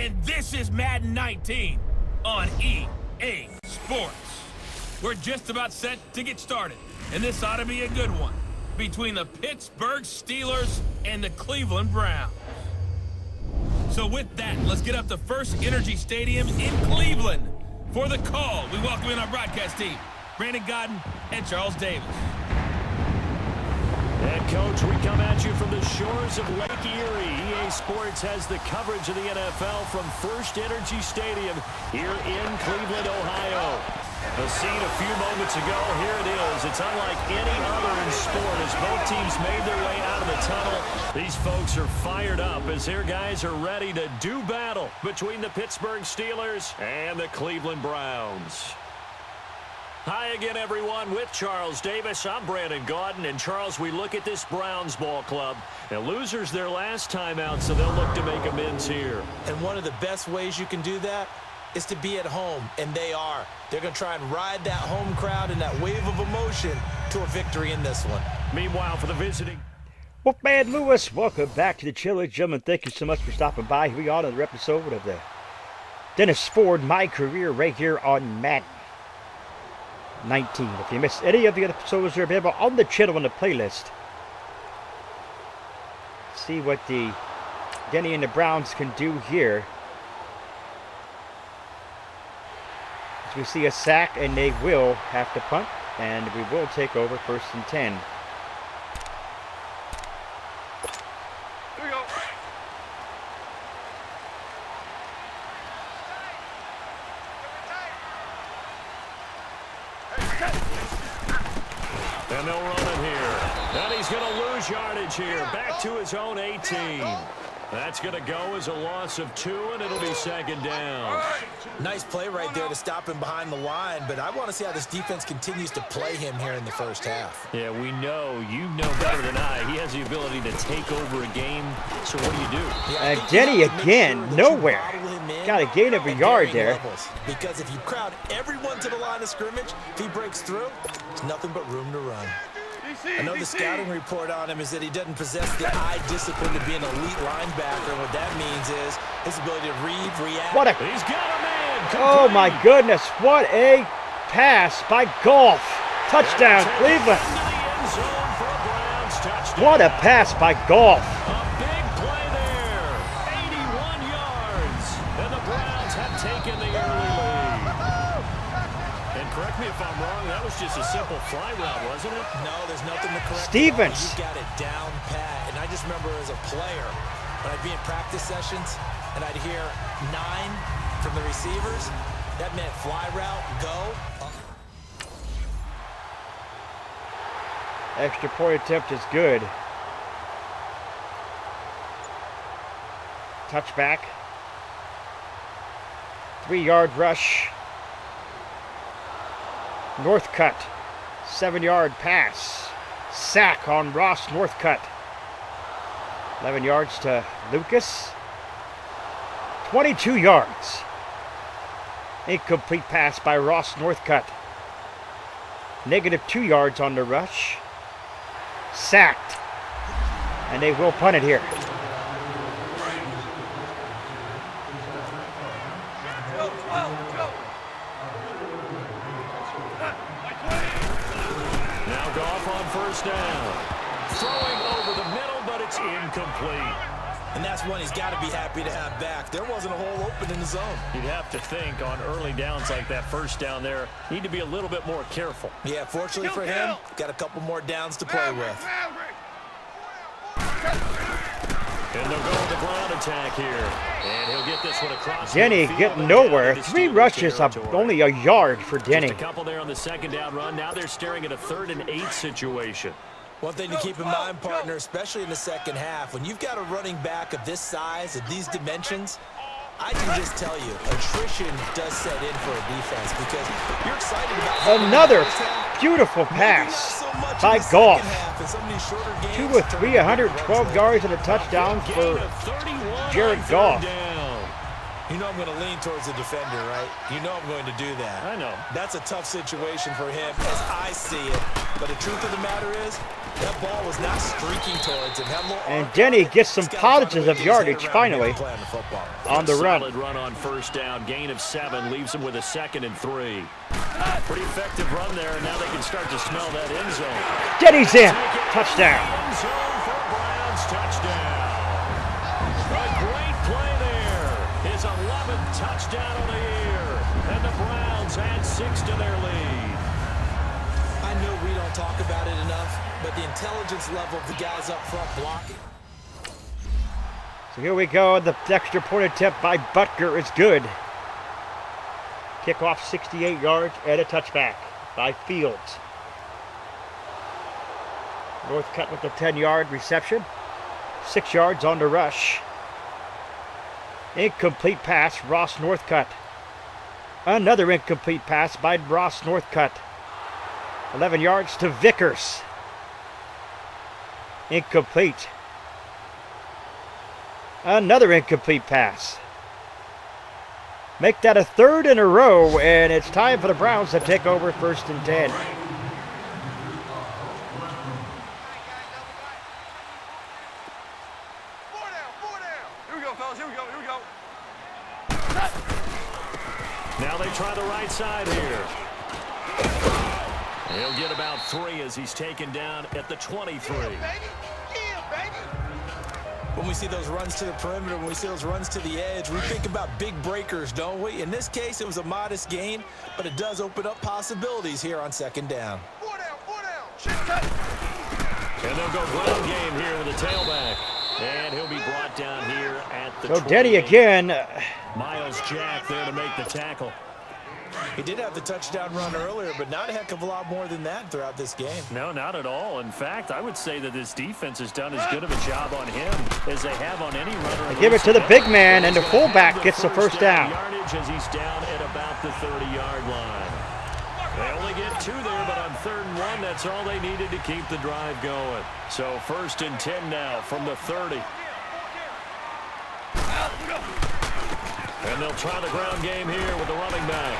and this is Madden 19 on EA Sports. We're just about set to get started, and this ought to be a good one between the Pittsburgh Steelers and the Cleveland Browns. So with that, let's get up to First Energy Stadium in Cleveland. For the call, we welcome in our broadcast team, Brandon Godden and Charles Davis. And, Coach, we come at you from the shores of Lake Erie. EA Sports has the coverage of the NFL from First Energy Stadium here in Cleveland, Ohio. The scene a few moments ago, here it is. It's unlike any other in sport as both teams made their way out of the tunnel. These folks are fired up as their guys are ready to do battle between the Pittsburgh Steelers and the Cleveland Browns. Hi again, everyone, with Charles Davis. I'm Brandon Godden. And, Charles, we look at this Browns ball club. And losers their last time out, so they'll look to make amends here. And one of the best ways you can do that is to be at home, and they are. They're going to try and ride that home crowd and that wave of emotion to a victory in this one. Meanwhile, for the visiting... Wolfman Lewis, welcome back to the Chili. Gentlemen, thank you so much for stopping by. Here we are on another episode of the Dennis Ford My Career right here on Madden 19. If you missed any of the episodes, they're available on the channel on the playlist. See what the Denny and the Browns can do here. As we see a sack, and they will have to punt, and we will take over 1st and 10. Here we go. And they'll run it here. And he's going to lose yardage here. Back to his own 18. That's going to go as a loss of 2, and it'll be 2nd down. Nice play right there to stop him behind the line, but I want to see how this defense continues to play him here in the first half. Yeah, we know. You know better than I. He has the ability to take over a game. So what do? And Denny again, nowhere. Got a gain of a yard there. Because if you crowd everyone to the line of scrimmage, if he breaks through, there's nothing but room to run. I know the scouting report on him is that he doesn't possess the eye discipline to be an elite linebacker. And what that means is his ability to read, react. He's got a man. Oh, my goodness. What a pass by Golf. Touchdown, Cleveland. What a pass by Golf. A big play there. 81 yards. And the Browns have taken the early lead. And correct me if I'm wrong, that was just a simple fly route, wasn't it? No, there's nothing to correct. Stevens. You got it down pat. And I just remember as a player, when I'd be in practice sessions and I'd hear 9 from the receivers, that meant fly route, go. Extra point attempt is good. Touchback. 3-yard rush. Northcutt. 7-yard pass. Sack on Ross Northcutt. 11 yards to Lucas. 22 yards. Incomplete pass by Ross Northcutt. -2 yards on the rush. Sacked. And they will punt it here. Now Goff on 1st down. Throwing over the middle, but it's incomplete. And that's one he's got to be happy to have back. There wasn't a hole open in the zone. You'd have to think on early downs like that 1st down there, need to be a little bit more careful. Yeah, fortunately for him, got a couple more downs to play with. And they'll go with the ground attack here. And he'll get this one across. Denny getting nowhere. 3 rushes up, only a yard for Denny. Just a couple there on the 2nd down run. Now they're staring at a 3rd and 8 situation. One thing to keep in mind, partner, especially in the second half, when you've got a running back of this size, of these dimensions, I can just tell you, attrition does set in for a defense because you're excited about another beautiful pass by Golf. 2 of 3, 112 yards and a touchdown for Jared Goff. You know I'm going to lean towards the defender, right? You know I'm going to do that. I know. That's a tough situation for him as I see it. But the truth of the matter is, That ball was not streaking towards him. And Denny gets some positives of yardage finally on the run. Solid run on first down. Gain of 7 leaves him with a 2nd and 3. Pretty effective run there, and now they can start to smell that end zone. Denny's in. Touchdown. End zone for Browns. Touchdown. A great play there. His 11th touchdown of the year. And the Browns add 6 to their lead. I know we don't talk about it enough, but the intelligence level of the guys up front blocking. So here we go. The extra point attempt by Butker is good. Kickoff 68 yards and a touchback by Fields. Northcutt with a 10-yard reception. 6 yards on the rush. Incomplete pass, Ross Northcutt. Another incomplete pass by Ross Northcutt. 11 yards to Vickers. Incomplete. Another incomplete pass. Make that a 3rd in a row, and it's time for the Browns to take over 1st and 10. Here we go, fellas. Here we go. Here we go. Now they try the right side here. He'll get about 3 as he's taken down at the 23. When we see those runs to the perimeter, when we see those runs to the edge, we think about big breakers, don't we? In this case, it was a modest gain, but it does open up possibilities here on 2nd down. 4 down, 4 down. Shit, cut. And they'll go ground game here with the tailback. And he'll be brought down here at the 28. Denny again. Miles Jack there to make the tackle. He did have the touchdown run earlier, but not a heck of a lot more than that throughout this game. No, not at all. In fact, I would say that this defense has done as good of a job on him as they have on any runner. They give it to the big man, and the fullback gets the first down. Yardage as he's down at about the 30-yard line. They only get 2 there, but on 3rd and 1, that's all they needed to keep the drive going. So 1st and 10 now from the 30. And they'll try the ground game here with the running back.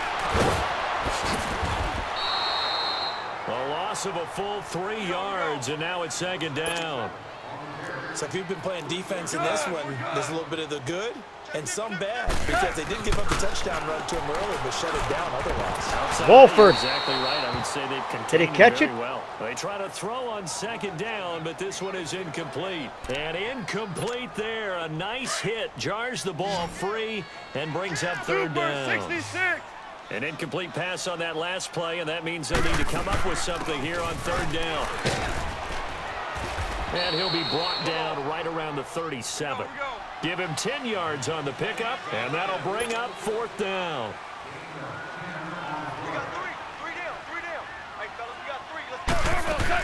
A loss of a full 3 yards, and now it's 2nd down. So if you've been playing defense in this one, there's a little bit of the good and some bad, because they did give up a touchdown run to him earlier, but shut it down otherwise. Wolford. Exactly right. I would say they've contained Did he catch it? well. They try to throw on 2nd down, but this one is incomplete. And incomplete there. A nice hit. Jars the ball free and brings up 3rd down. 66. An incomplete pass on that last play, and that means they'll need to come up with something here on 3rd down. And he'll be brought down right around the 37. Give him 10 yards on the pickup, and that'll bring up 4th down. We got 3. 3 down. 3 down. Hey, fellas, we got 3. Let's go.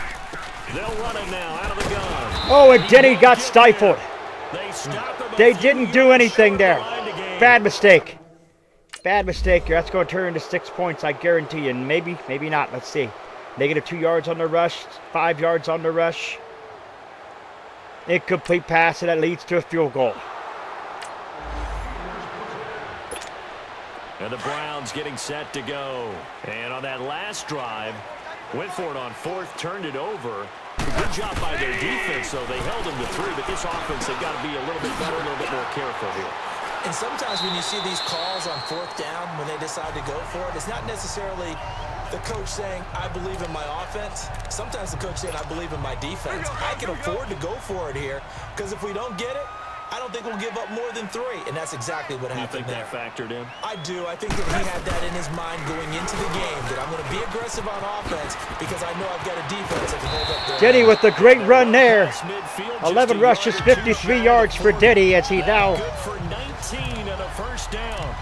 They'll run it now out of the gun. Oh, and Denny got stifled. They They didn't do anything there. Bad mistake. Bad mistake here. That's going to turn into 6 points, I guarantee you. And maybe, maybe not. Let's see. Negative 2 yards on the rush, 5 yards on the rush. Incomplete pass, and that leads to a field goal. And the Browns getting set to go. And on that last drive, went for it on 4th, turned it over. Good job by their defense, though. They held them to 3, but this offense, they've got to be a little bit better, a little bit more careful here. And sometimes when you see these calls on 4th down, when they decide to go for it, it's not necessarily the coach saying, I believe in my offense. Sometimes the coach saying, I believe in my defense. I can afford to go for it here, because if we don't get it, I don't think we'll give up more than 3. And that's exactly what happened there. You think that factored in? I do. I think that he had that in his mind going into the game, that I'm going to be aggressive on offense because I know I've got a defense that can hold up there. Denny with the great run there. 11 rushes, 53 yards for Denny as he now... Good for 19 and a 1st down.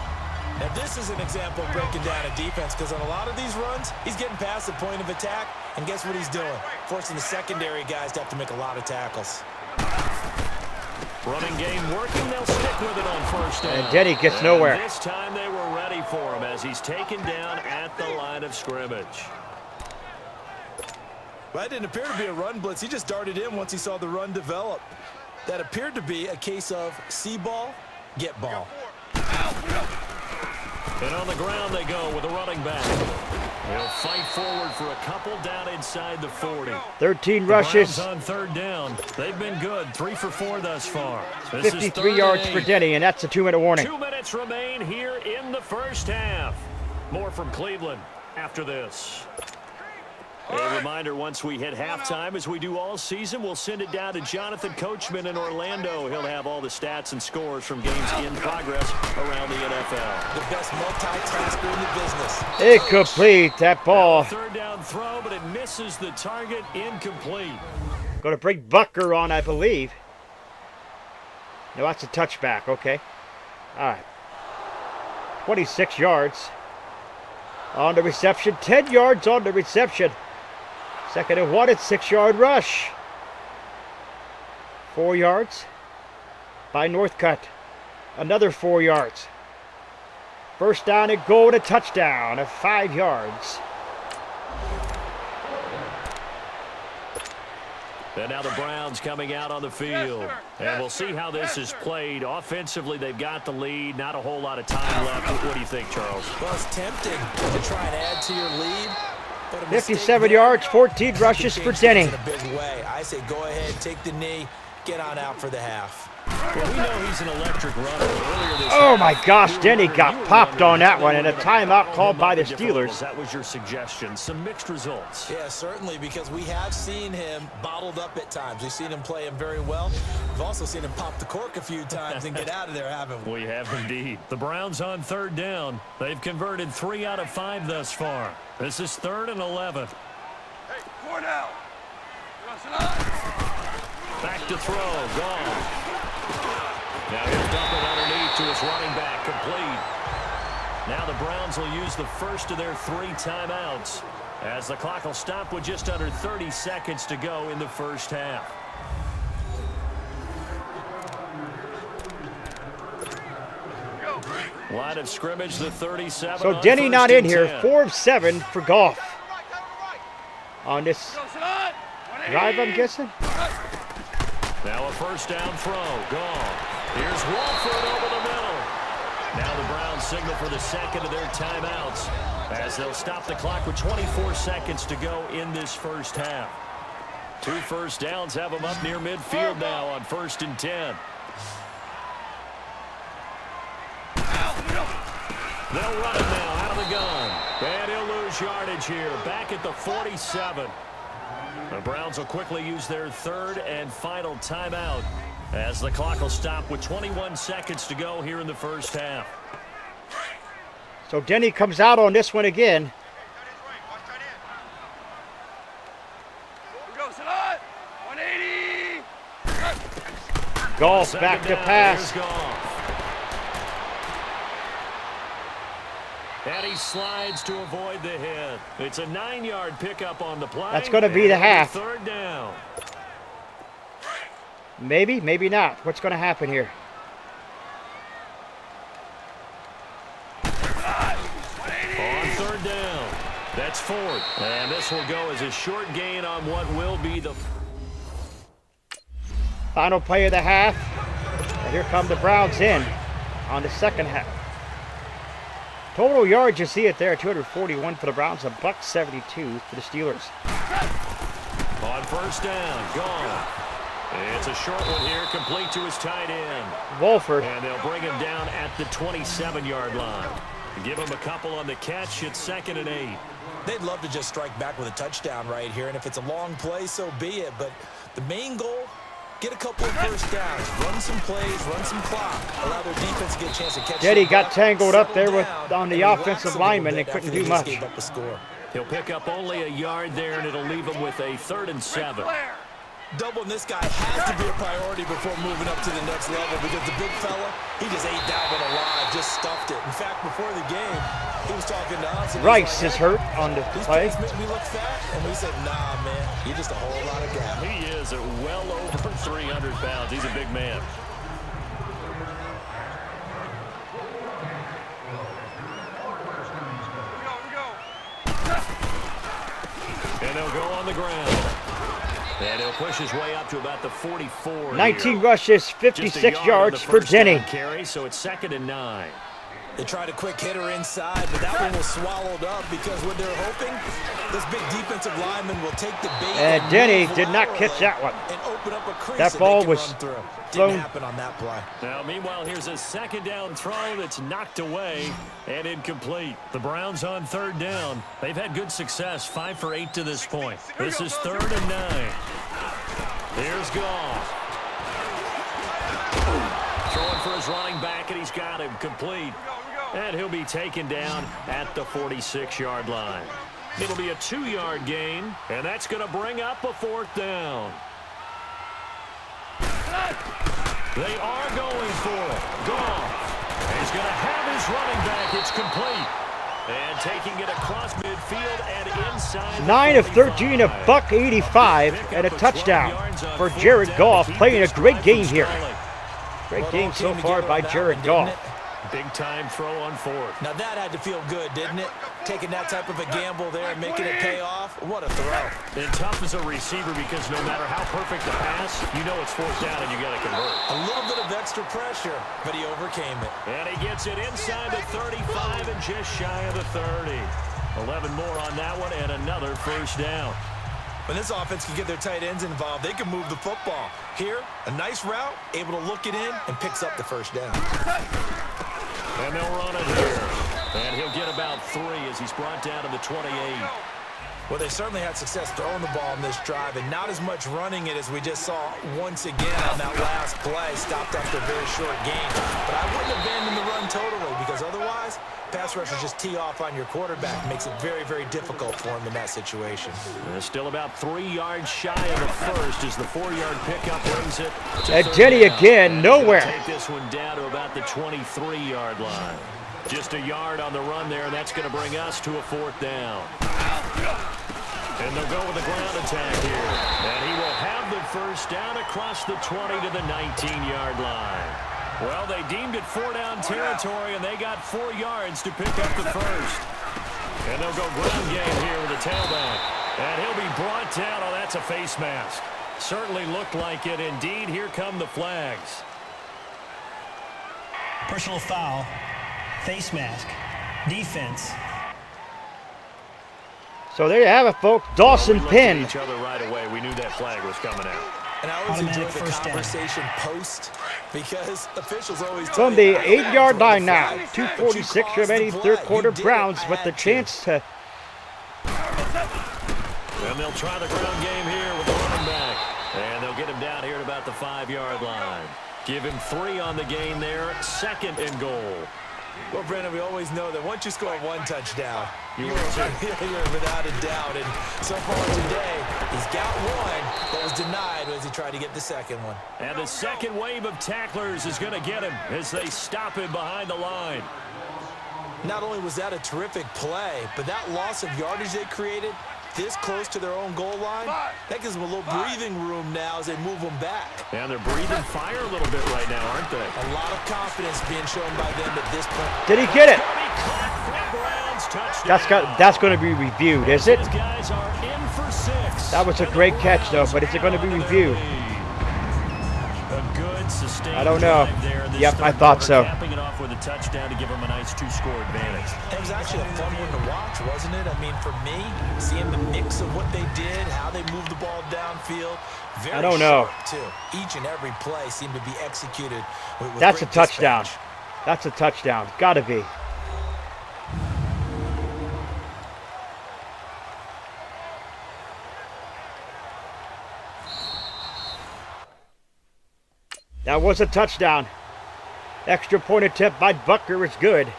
Now this is an example of breaking down a defense, because on a lot of these runs, he's getting past the point of attack, and guess what he's doing? Forcing the secondary guys to have to make a lot of tackles. Running game working, they'll stick with it on 1st down. And Denny gets nowhere. And this time they were ready for him as he's taken down at the line of scrimmage. Well, that didn't appear to be a run blitz. He just darted in once he saw the run develop. That appeared to be a case of see ball, get ball. And on the ground they go with a running back. They'll fight forward for a couple down inside the 40. 13 The rushes. Browns on third down. They've been good. 3 for 4 thus far. This is 53 third and yards for 8. Denny, and that's a 2-minute warning. 2 minutes remain here in the first half. More from Cleveland after this. A reminder, once we hit halftime, as we do all season, we'll send it down to Jonathan Coachman in Orlando. He'll have all the stats and scores from games in progress around the NFL. The best multitasker in the business. Incomplete, that ball. Third down throw, but it misses the target. Incomplete. Going to bring Bucker on, I believe. No, that's a touchback. Okay. All right. 26 yards on the reception. 10 yards on the reception. Second and 1, it's 6-yard rush. 4 yards by Northcutt. Another 4 yards. First down and goal and a touchdown of 5 yards. And now the Browns coming out on the field. And we'll see how this is played. Offensively, they've got the lead. Not a whole lot of time left. What do you think, Charles? Well, it's tempting to try and add to your lead. 57 yards, 14 rushes for Denny. In a big way. I say go ahead, take the knee, get on out for the half. Well, we know he's an electric runner. Earlier this Oh half, my gosh, Denny got popped on that one, and a timeout called by the Steelers. That was your suggestion. Some mixed results. Yeah, certainly, because we have seen him bottled up at times. We've seen him play him very well. We've also seen him pop the cork a few times and get out of there, haven't we? We have indeed. The Browns on third down. They've converted 3 out of 5 thus far. This is 3rd and 11. Hey, 4 now. Back to throw. Gone. Now he'll dump it underneath to his running back. Complete. Now the Browns will use the first of their 3 timeouts, as the clock will stop with just under 30 seconds to go in the first half. Line of scrimmage, the 37. So Denny not in here. 4 of 7 for Goff on this drive, I'm guessing. Now a first down throw. Gone. Here's Walford over the middle. Now the Browns signal for the second of their timeouts, as they'll stop the clock with 24 seconds to go in this first half. 2 first downs have them up near midfield now on 1st and 10. They'll run it now out of the gun. And he'll lose yardage here. Back at the 47. The Browns will quickly use their 3rd and final timeout, as the clock will stop with 21 seconds to go here in the first half. So Denny comes out on this one again. Goff back to pass. And he slides to avoid the hit. It's a 9-yard pickup on the play. That's going to be the half. 3rd down. Maybe, maybe not. What's going to happen here? On 3rd down. That's 4th. And this will go as a short gain on what will be the Final play of the half. And here come the Browns in on the second half. Total yards, you see it there, 241 for the Browns, $172 for the Steelers. On 1st down, gone. It's a short one here, complete to his tight end. Wolford. And they'll bring him down at the 27-yard line. Give him a couple on the catch. It's 2nd and 8. They'd love to just strike back with a touchdown right here, and if it's a long play, so be it. But the main goal, get a couple of first downs, run some plays, run some clock, allow their defense to get a chance to catch. Denny got tangled up there with on the offensive lineman and couldn't do much. He'll pick up only a yard there, and it'll leave him with a 3rd and 7. Doubling this guy has to be a priority before moving up to the next level, because the big fella, he just ate that one alive, just stuffed it. In fact, before the game, he was talking to us. Rice is hurt on the play. These plays make me look fat, and we said, nah, man, you're just a whole lot of gap. He is at well over 300 pounds. He's a big man. And they'll go on the ground. And he'll push his way up to about the 44. 19 rushes, 56 yards for Denny. Carry, so it's 2nd and 9. They tried a quick hitter inside, but that one was swallowed up because what they're hoping, this big defensive lineman will take the bait. And Denny did not catch that one. And open up a crease that ball was through. thrown. Didn't happen on that play. Now, meanwhile, here's a second down throw that's knocked away and incomplete. The Browns on third down. They've had good success, 5 for 8 to this point. This is 3rd and 9. Here's Goff. Throwing for his running back, and he's got him complete. And he'll be taken down at the 46-yard line. It'll be a 2-yard gain, and that's going to bring up a 4th down. They are going for it. Goff. He's going to have his running back. It's complete. And taking it across midfield and inside. 9 of 13, a buck 85, and a touchdown for Jared Goff, playing a great game here. Great game so far by Jared Goff. Big-time throw on 4th. Now that had to feel good, didn't it? Taking that type of a gamble there and making it pay off. What a throw. And tough as a receiver because no matter how perfect the pass, you know it's 4th down and you got to convert. A little bit of extra pressure, but he overcame it. And he gets it inside the 35 and just shy of the 30. 11 more on that one and another 1st down. When this offense can get their tight ends involved, they can move the football. Here, a nice route, able to look it in, and picks up the 1st down. And they'll run it here. And he'll get about 3 as he's brought down to the 28. Well, they certainly had success throwing the ball in this drive, and not as much running it as we just saw once again on that last play. Stopped after a very short gain. But I wouldn't abandon the run totally, because otherwise, pass rushers just tee off on your quarterback. Makes it very, very difficult for him in that situation. They're still about 3 yards shy of the 1st as the 4-yard pickup brings it. And Jenny again, nowhere. Take this one down to about the 23-yard line. Just a yard on the run there, and that's going to bring us to a 4th down. And they'll go with a ground attack here. And he will have the 1st down across the 20 to the 19-yard line. Well, they deemed it 4-down territory, and they got 4 yards to pick up the 1st. And they'll go ground game here with the tailback. And he'll be brought down. Oh, that's a face mask. Certainly looked like it. Indeed, here come the flags. Personal foul, face mask, defense. So there you have it, folks. Dawson Penn. Each other right away. We knew that flag was coming out. And I always enjoy the conversation post because officials always From the 8-yard line now. 2:46 remaining, 3rd quarter. Browns with the chance to. And they'll try the ground game here with the running back. And they'll get him down here at about the 5-yard line. Give him 3 on the gain there. 2nd and goal. Well, Brandon, we always know that once you score 1 touchdown, you're without a doubt. And so far today, he's got 1 that was denied as he tried to get the 2nd one. And the 2nd wave of tacklers is going to get him as they stop him behind the line. Not only was that a terrific play, but that loss of yardage they created this close to their own goal line, that gives them a little breathing room now as they move them back. And they're breathing fire a little bit right now, aren't they? A lot of confidence being shown by them at this point. Did he get it? That's going to be reviewed, is it? That was a great catch, though, but is it going to be reviewed? I don't know. Yep, I thought so. Capping it off with a touchdown to give them a nice 2-score advantage. It was actually a fun one to watch, wasn't it? I mean, for me, seeing the mix of what they did, how they moved the ball downfield, very I don't know. sharp, too. Each and every play seemed to be executed with That's a great touchdown. dispatch. That's a touchdown. Got to be. That was a touchdown. Extra point attempt by Butker is good.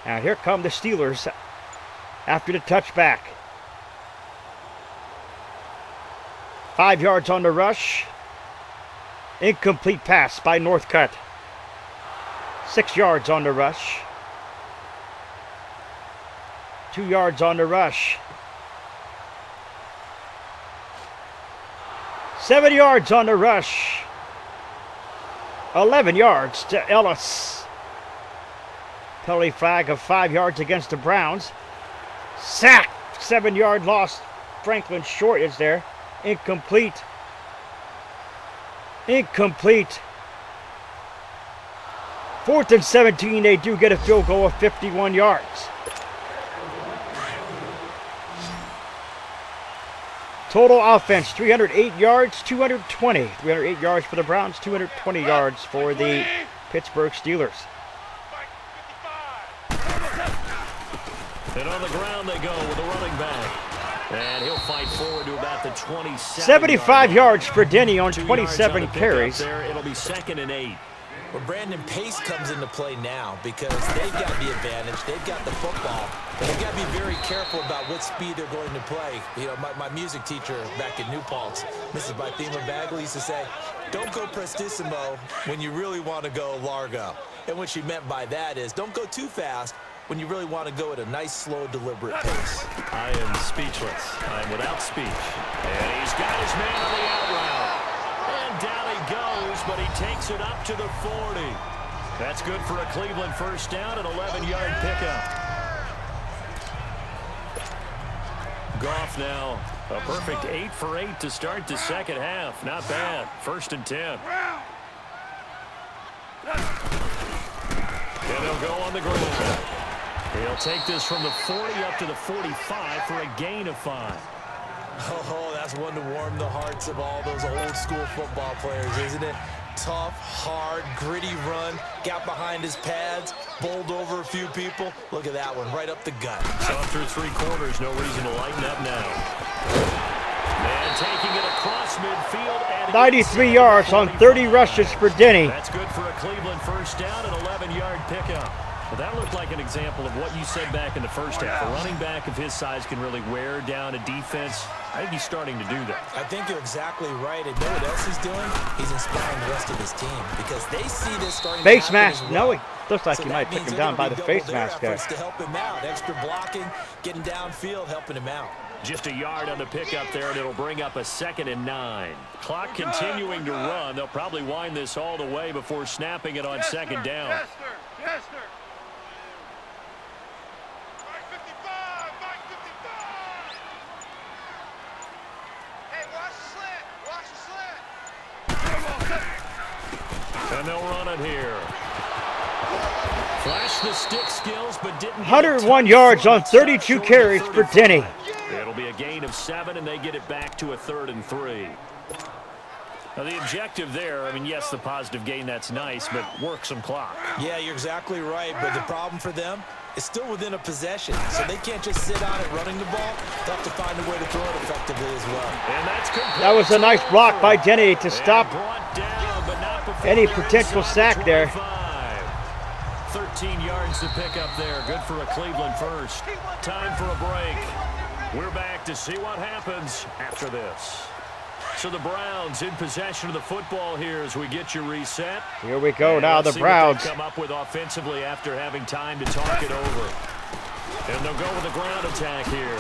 Now here come the Steelers after the touchback. 5 yards on the rush. Incomplete pass by Northcutt. 6 yards on the rush. 2 yards on the rush. 7 yards on the rush. 11 yards to Ellis. Penalty flag of 5 yards against the Browns. Sack. 7-yard loss. Franklin Short is there. Incomplete. 4th and 17, they do get a field goal of 51 yards. Total offense, 308 yards, 220. 308 yards for the Browns, 220 yards for the Pittsburgh Steelers. And on the ground they go with a running back. And he'll fight forward to about the 27. 75 yards for Denny on 27 carries. It'll be 2nd and 8. Well, Brandon, pace comes into play now because they've got the advantage. They've got the football. But they've got to be very careful about what speed they're going to play. You know, my music teacher back in New Paltz, Mrs. Bathema Bagley, used to say, don't go prestissimo when you really want to go largo. And what she meant by that is don't go too fast when you really want to go at a nice, slow, deliberate pace. I am speechless. I'm without speech. And he's got his man on the out route. And down he goes, but he takes it up to the 40. That's good for a Cleveland first down, an 11-yard pickup. Goff now, a perfect 8 for 8 to start the second half. Not bad. 1st and 10. And they'll go on the ground. He'll take this from the 40 up to the 45 for a gain of 5. Oh, that's one to warm the hearts of all those old-school football players, isn't it? Tough, hard, gritty run, got behind his pads, bowled over a few people. Look at that one, right up the gut. So through 3 quarters, no reason to lighten up now. And taking it across midfield. And 93 yards on 30 rushes for Denny. That's good for a Cleveland first down, an 11-yard pickup. Well, that looked like an example of what you said back in the first half. A running back of his size can really wear down a defense. I think he's starting to do that. I think you're exactly right. And know what else he's doing? He's inspiring the rest of his team because they see this starting Face to happen mask. as well. No, he looks like he might pick him down by the face mask there. To help him out. Extra blocking, getting downfield, helping him out. Just a yard on the pickup there, and it'll bring up a 2nd and 9. Clock continuing to run. They'll probably wind this all the way before snapping it on 2nd down. Yes, sir. Yes, sir. Mike 55. Mike 55. Hey, watch the slant. Watch the slant. And they'll run it here. Flash the stick skills, but didn't. 101 yards on 32 carries for Denny. It'll be a gain of 7, and they get it back to a 3rd and 3. Now, the objective there, I mean, yes, the positive gain, that's nice, but work some clock. Yeah, you're exactly right, but the problem for them is still within a possession, so they can't just sit on it running the ball. They'll have to find a way to throw it effectively as well. And that's complete. That was a nice block by Denny to stop any potential sack there. 13 yards to pick up there. Good for a Cleveland first. Time for a break. We're back to see what happens after this. So the Browns in possession of the football here as we get you reset. Here we go now, the See Browns. what they come up with offensively after having time to talk it over. And they'll go with a ground attack here.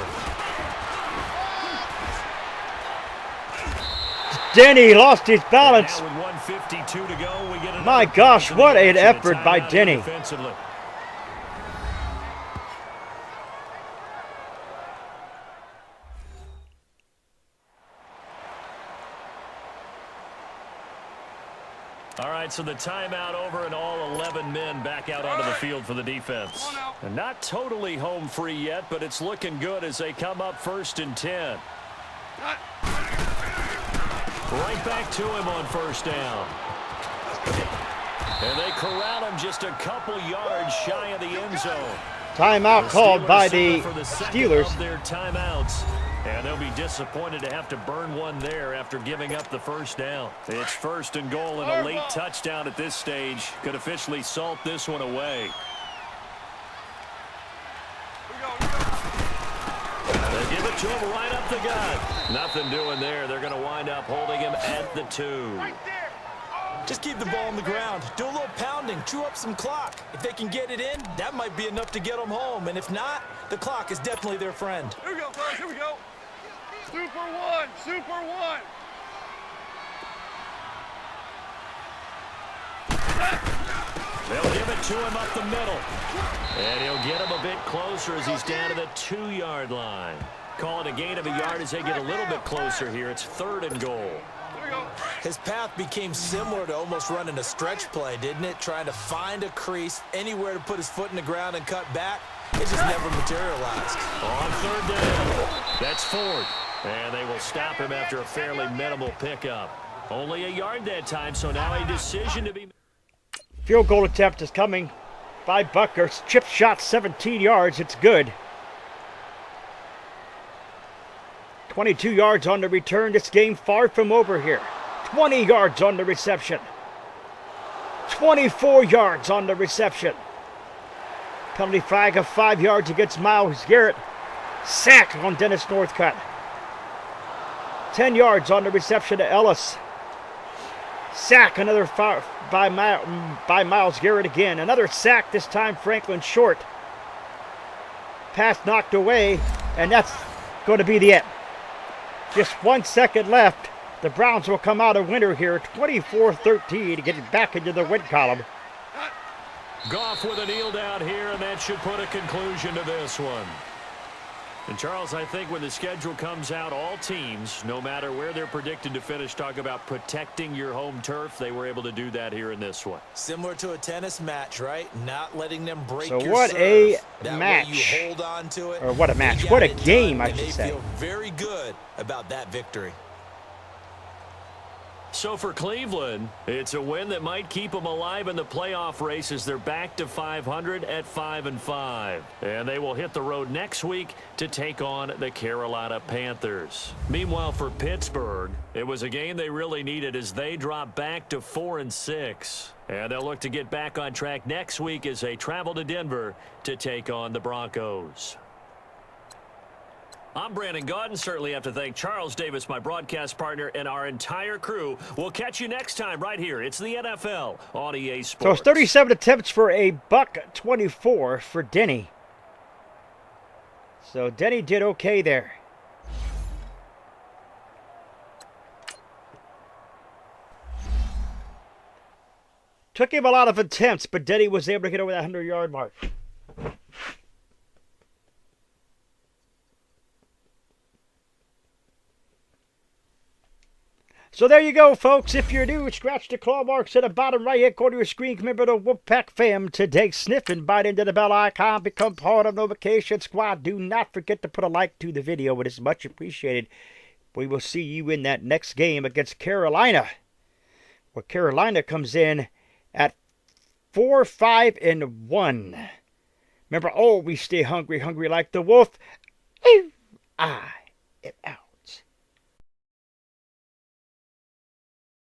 Denny lost his balance. Now with 1:52 to go, we get another My gosh, possession what of an action. effort by Timeout Denny. defensively. All right, so the timeout over and all 11 men back out onto the field for the defense. And not totally home free yet, but it's looking good as they come up 1st and 10. Right back to him on 1st down. And they corral him just a couple yards shy of the end zone. Timeout called by the for the Steelers. of their timeouts. And they'll be disappointed to have to burn one there after giving up the 1st down. It's 1st and goal, and a late touchdown at this stage could officially salt this one away. They give it to him right up the gut. Nothing doing there. They're going to wind up holding him at the 2. Just keep the ball on the ground. Do a little pounding. Chew up some clock. If they can get it in, that might be enough to get them home. And if not, the clock is definitely their friend. Here we go, fellas. Here we go. Super one. Super one. They'll give it to him up the middle. And he'll get him a bit closer as he's down to the 2-yard line. Calling a gain of a yard as they get a little bit closer here. It's 3rd and goal. His path became similar to almost running a stretch play, didn't it? Trying to find a crease, anywhere to put his foot in the ground and cut back. It just never materialized. On third down, that's Ford. And they will stop him after a fairly minimal pickup. Only a yard that time, so now a decision to be... Field goal attempt is coming by Butker. Chip shot 17 yards. It's good. 22 yards on the return. This game far from over here. 20 yards on the reception. 24 yards on the reception. Penalty flag of 5 yards against Myles Garrett. Sack on Dennis Northcutt. 10 yards on the reception to Ellis. Sack, another by Myles Garrett again. Another sack, this time Franklin short. Pass knocked away, and that's going to be the end. Just 1 second left. The Browns will come out a winner here, 24-13, to get back into the win column. Goff with a kneel down here, and that should put a conclusion to this one. And Charles, I think when the schedule comes out, all teams, no matter where they're predicted to finish, talk about protecting your home turf. They were able to do that here in this one. Similar to a tennis match, right? Not letting them break so your what serve. a that match. Way you hold on to it. Or what a match. What a game, I should say. They feel very good about that victory. So for Cleveland, it's a win that might keep them alive in the playoff race as they're back to 500 at 5-5. And they will hit the road next week to take on the Carolina Panthers. Meanwhile, for Pittsburgh, it was a game they really needed as they drop back to 4-6. And they'll look to get back on track next week as they travel to Denver to take on the Broncos. I'm Brandon Gaudin. Certainly have to thank Charles Davis, my broadcast partner, and our entire crew. We'll catch you next time right here. It's the NFL on EA Sports. So it's 37 attempts for a $124 for Denny. So Denny did okay there. Took him a lot of attempts, but Denny was able to get over that 100-yard mark. So there you go, folks. If you're new, scratch the claw marks at the bottom right-hand corner of your screen. Remember the Wolfpack fam today. Sniff and bite into the bell icon. Become part of the Notification Squad. Do not forget to put a like to the video. It is much appreciated. We will see you in that next game against Carolina, where Carolina comes in at 4-5-1. Remember, always stay hungry, hungry like the wolf. I am out.